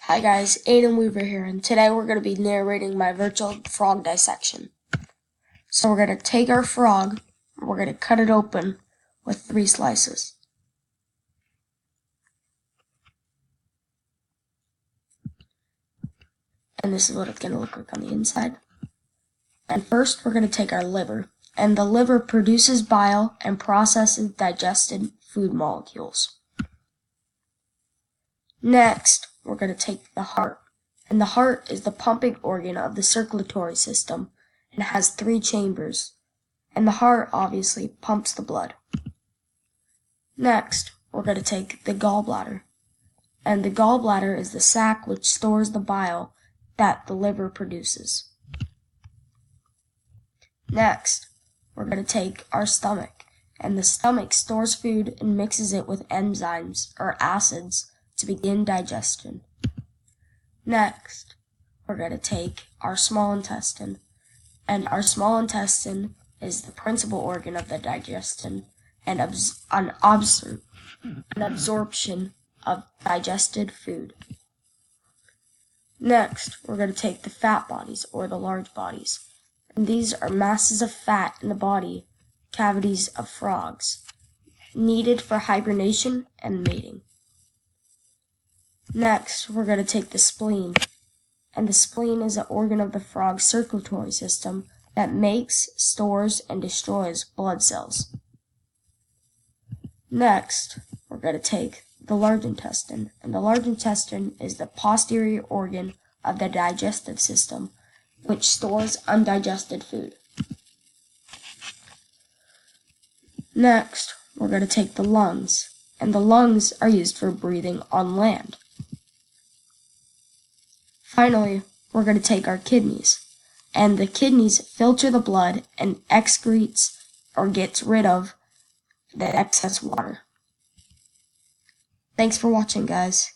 Hi guys, Aiden Weaver here, and today we're going to be narrating my virtual frog dissection. So we're going to take our frog, and we're going to cut it open with 3 slices. And this is what it's going to look like on the inside. And first we're going to take our liver, and the liver produces bile and processes digested food molecules. Next, we're going to take the heart. And the heart is the pumping organ of the circulatory system and has 3 chambers. And the heart obviously pumps the blood. Next, we're going to take the gallbladder. And the gallbladder is the sac which stores the bile that the liver produces. Next, we're going to take our stomach. And the stomach stores food and mixes it with enzymes or acids to begin digestion. Next, we're going to take our small intestine, and our small intestine is the principal organ of the digestion and an absorption of digested food. Next, we're going to take the fat bodies, or the large bodies, and these are masses of fat in the body cavities of frogs, needed for hibernation and mating. Next, we're going to take the spleen, and the spleen is an organ of the frog's circulatory system that makes, stores, and destroys blood cells. Next, we're going to take the large intestine, and the large intestine is the posterior organ of the digestive system, which stores undigested food. Next, we're going to take the lungs, and the lungs are used for breathing on land. Finally, we're going to take our kidneys, and the kidneys filter the blood and excretes or gets rid of the excess water. Thanks for watching, guys.